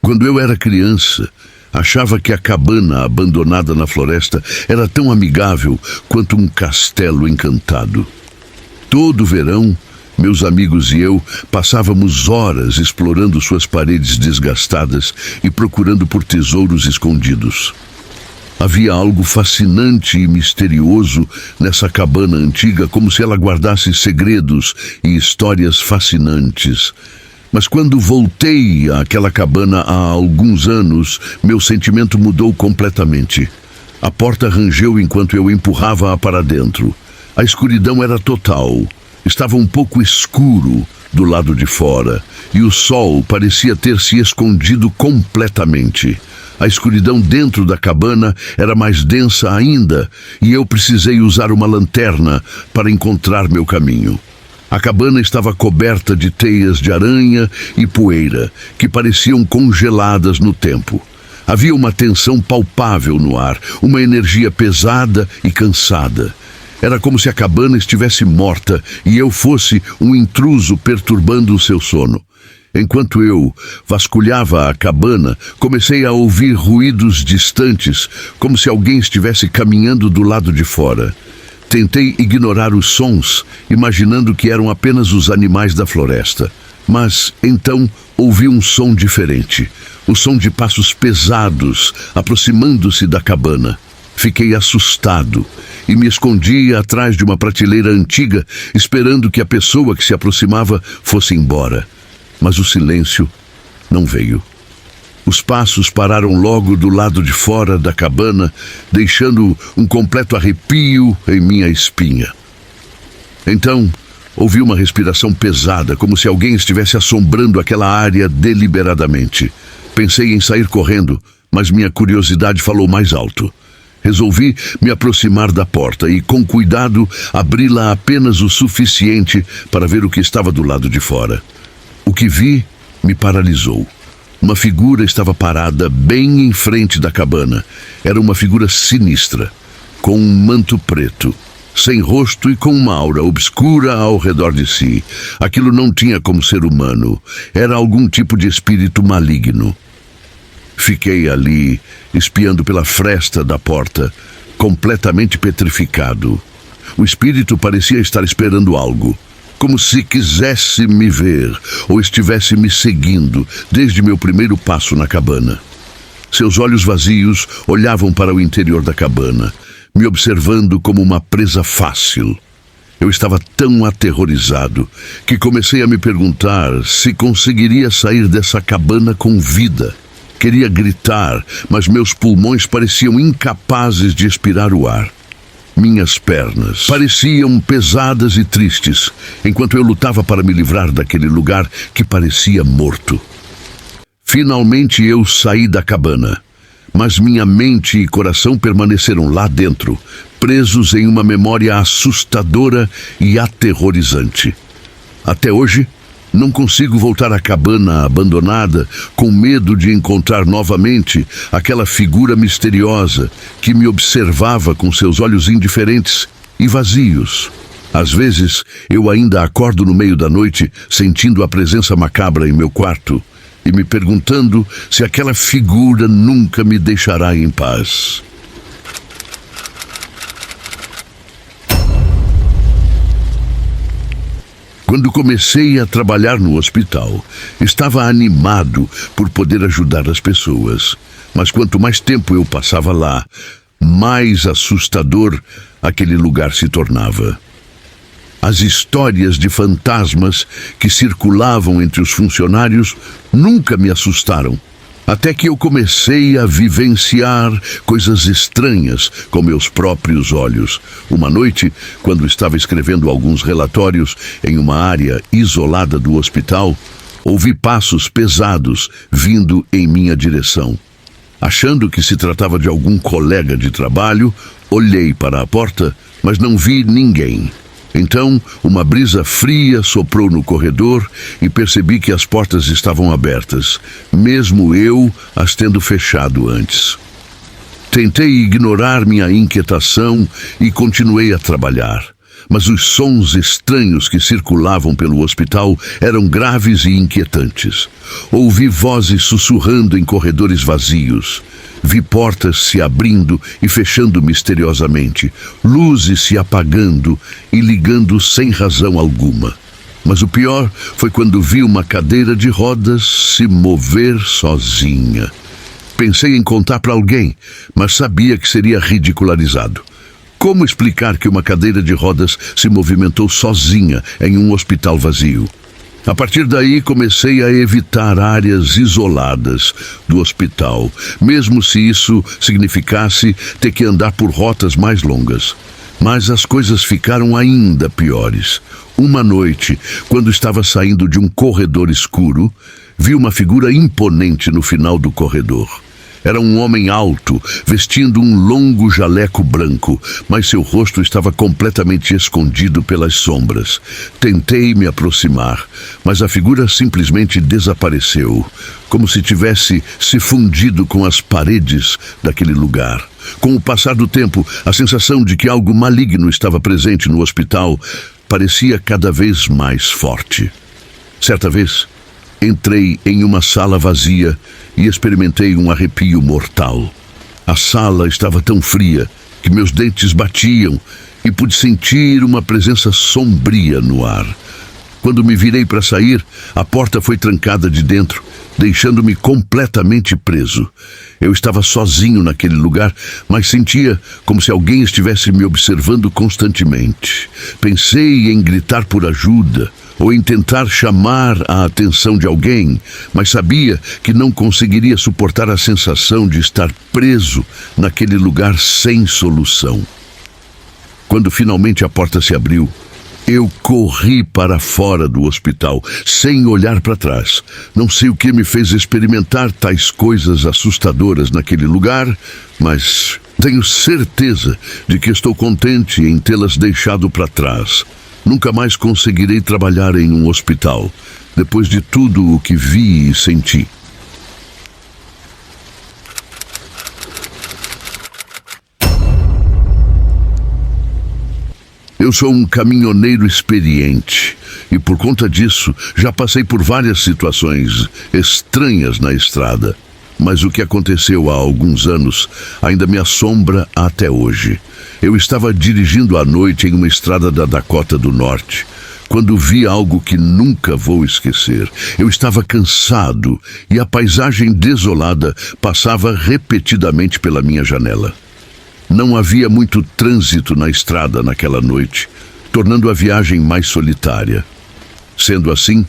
Quando eu era criança, achava que a cabana abandonada na floresta era tão amigável quanto um castelo encantado. Todo verão, meus amigos e eu passávamos horas explorando suas paredes desgastadas e procurando por tesouros escondidos. Havia algo fascinante e misterioso nessa cabana antiga, como se ela guardasse segredos e histórias fascinantes. Mas quando voltei àquela cabana há alguns anos, meu sentimento mudou completamente. A porta rangeu enquanto eu empurrava-a para dentro. A escuridão era total. Estava um pouco escuro do lado de fora, e o sol parecia ter se escondido completamente. A escuridão dentro da cabana era mais densa ainda, e eu precisei usar uma lanterna para encontrar meu caminho. A cabana estava coberta de teias de aranha e poeira, que pareciam congeladas no tempo. Havia uma tensão palpável no ar, uma energia pesada e cansada. Era como se a cabana estivesse morta e eu fosse um intruso perturbando o seu sono. Enquanto eu vasculhava a cabana, comecei a ouvir ruídos distantes, como se alguém estivesse caminhando do lado de fora. Tentei ignorar os sons, imaginando que eram apenas os animais da floresta. Mas, então, ouvi um som diferente. O som de passos pesados, aproximando-se da cabana. Fiquei assustado e me escondi atrás de uma prateleira antiga, esperando que a pessoa que se aproximava fosse embora. Mas o silêncio não veio. Os passos pararam logo do lado de fora da cabana, deixando um completo arrepio em minha espinha. Então, ouvi uma respiração pesada, como se alguém estivesse assombrando aquela área deliberadamente. Pensei em sair correndo, mas minha curiosidade falou mais alto. Resolvi me aproximar da porta e, com cuidado, abri-la apenas o suficiente para ver o que estava do lado de fora. O que vi me paralisou. Uma figura estava parada bem em frente da cabana. Era uma figura sinistra, com um manto preto, sem rosto e com uma aura obscura ao redor de si. Aquilo não tinha como ser humano. Era algum tipo de espírito maligno. Fiquei ali, espiando pela fresta da porta, completamente petrificado. O espírito parecia estar esperando algo, como se quisesse me ver ou estivesse me seguindo desde meu primeiro passo na cabana. Seus olhos vazios olhavam para o interior da cabana, me observando como uma presa fácil. Eu estava tão aterrorizado que comecei a me perguntar se conseguiria sair dessa cabana com vida. Queria gritar, mas meus pulmões pareciam incapazes de expirar o ar. Minhas pernas pareciam pesadas e tristes, enquanto eu lutava para me livrar daquele lugar que parecia morto. Finalmente eu saí da cabana, mas minha mente e coração permaneceram lá dentro, presos em uma memória assustadora e aterrorizante. Até hoje, não consigo voltar à cabana abandonada com medo de encontrar novamente aquela figura misteriosa que me observava com seus olhos indiferentes e vazios. Às vezes, eu ainda acordo no meio da noite sentindo a presença macabra em meu quarto e me perguntando se aquela figura nunca me deixará em paz. Quando comecei a trabalhar no hospital, estava animado por poder ajudar as pessoas. Mas quanto mais tempo eu passava lá, mais assustador aquele lugar se tornava. As histórias de fantasmas que circulavam entre os funcionários nunca me assustaram. Até que eu comecei a vivenciar coisas estranhas com meus próprios olhos. Uma noite, quando estava escrevendo alguns relatórios em uma área isolada do hospital, ouvi passos pesados vindo em minha direção. Achando que se tratava de algum colega de trabalho, olhei para a porta, mas não vi ninguém. Então, uma brisa fria soprou no corredor e percebi que as portas estavam abertas, mesmo eu as tendo fechado antes. Tentei ignorar minha inquietação e continuei a trabalhar. mas os sons estranhos que circulavam pelo hospital eram graves e inquietantes. Ouvi vozes sussurrando em corredores vazios. Vi portas se abrindo e fechando misteriosamente, luzes se apagando e ligando sem razão alguma. Mas o pior foi quando vi uma cadeira de rodas se mover sozinha. Pensei em contar para alguém, mas sabia que seria ridicularizado. Como explicar que uma cadeira de rodas se movimentou sozinha em um hospital vazio? A partir daí, comecei a evitar áreas isoladas do hospital, mesmo se isso significasse ter que andar por rotas mais longas. Mas as coisas ficaram ainda piores. Uma noite, quando estava saindo de um corredor escuro, vi uma figura imponente no final do corredor. Era um homem alto, vestindo um longo jaleco branco, mas seu rosto estava completamente escondido pelas sombras. Tentei me aproximar, mas a figura simplesmente desapareceu, como se tivesse se fundido com as paredes daquele lugar. Com o passar do tempo, a sensação de que algo maligno estava presente no hospital parecia cada vez mais forte. Certa vez, entrei em uma sala vazia e experimentei um arrepio mortal. A sala estava tão fria que meus dentes batiam e pude sentir uma presença sombria no ar. Quando me virei para sair, a porta foi trancada de dentro, deixando-me completamente preso. Eu estava sozinho naquele lugar, mas sentia como se alguém estivesse me observando constantemente. Pensei em gritar por ajuda ou em tentar chamar a atenção de alguém, mas sabia que não conseguiria suportar a sensação de estar preso naquele lugar sem solução. Quando finalmente a porta se abriu, eu corri para fora do hospital, sem olhar para trás. Não sei o que me fez experimentar tais coisas assustadoras naquele lugar, mas tenho certeza de que estou contente em tê-las deixado para trás. Nunca mais conseguirei trabalhar em um hospital, depois de tudo o que vi e senti. Eu sou um caminhoneiro experiente e, por conta disso, já passei por várias situações estranhas na estrada. Mas o que aconteceu há alguns anos ainda me assombra até hoje. Eu estava dirigindo à noite em uma estrada da Dakota do Norte, quando vi algo que nunca vou esquecer. Eu estava cansado e a paisagem desolada passava repetidamente pela minha janela. Não havia muito trânsito na estrada naquela noite, tornando a viagem mais solitária. Sendo assim,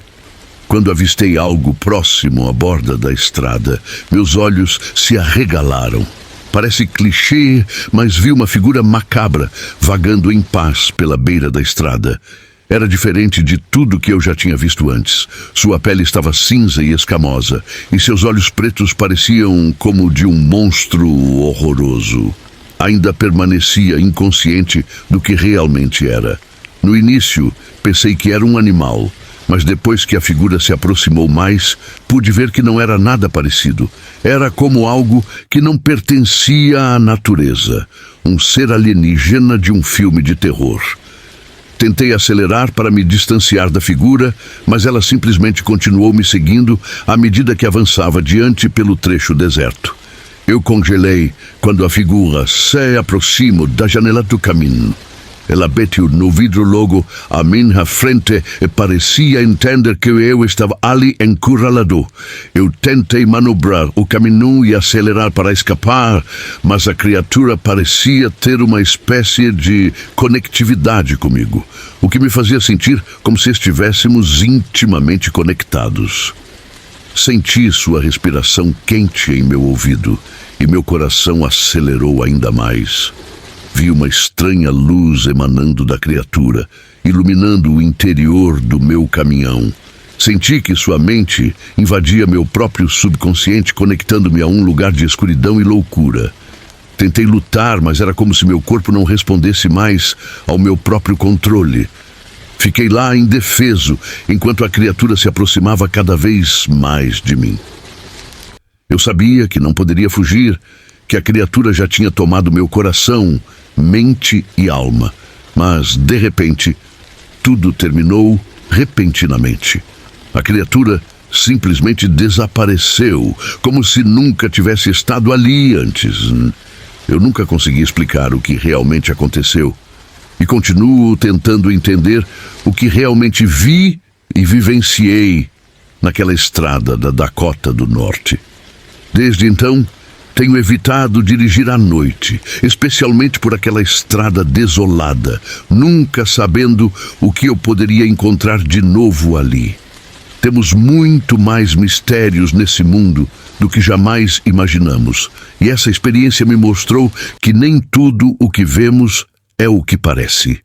quando avistei algo próximo à borda da estrada, meus olhos se arregalaram. Parece clichê, mas vi uma figura macabra vagando em paz pela beira da estrada. Era diferente de tudo que eu já tinha visto antes. Sua pele estava cinza e escamosa, e seus olhos pretos pareciam como de um monstro horroroso. Ainda permanecia inconsciente do que realmente era. No início, pensei que era um animal, mas depois que a figura se aproximou mais, pude ver que não era nada parecido. Era como algo que não pertencia à natureza, um ser alienígena de um filme de terror. Tentei acelerar para me distanciar da figura, mas ela simplesmente continuou me seguindo à medida que avançava adiante pelo trecho deserto. Eu congelei quando a figura se aproximou da janela do caminho. Ela bateu no vidro logo à minha frente e parecia entender que eu estava ali encurralado. Eu tentei manobrar o caminho e acelerar para escapar, mas a criatura parecia ter uma espécie de conectividade comigo, o que me fazia sentir como se estivéssemos intimamente conectados. Senti sua respiração quente em meu ouvido e meu coração acelerou ainda mais. Vi uma estranha luz emanando da criatura, iluminando o interior do meu caminhão. Senti que sua mente invadia meu próprio subconsciente, conectando-me a um lugar de escuridão e loucura. Tentei lutar, mas era como se meu corpo não respondesse mais ao meu próprio controle. Fiquei lá indefeso, enquanto a criatura se aproximava cada vez mais de mim. Eu sabia que não poderia fugir, que a criatura já tinha tomado meu coração, mente e alma. Mas, de repente, tudo terminou repentinamente. A criatura simplesmente desapareceu, como se nunca tivesse estado ali antes. Eu nunca consegui explicar o que realmente aconteceu e continuo tentando entender o que realmente vi e vivenciei naquela estrada da Dakota do Norte. Desde então, tenho evitado dirigir à noite, especialmente por aquela estrada desolada, nunca sabendo o que eu poderia encontrar de novo ali. Temos muito mais mistérios nesse mundo do que jamais imaginamos, e essa experiência me mostrou que nem tudo o que vemos é o que parece.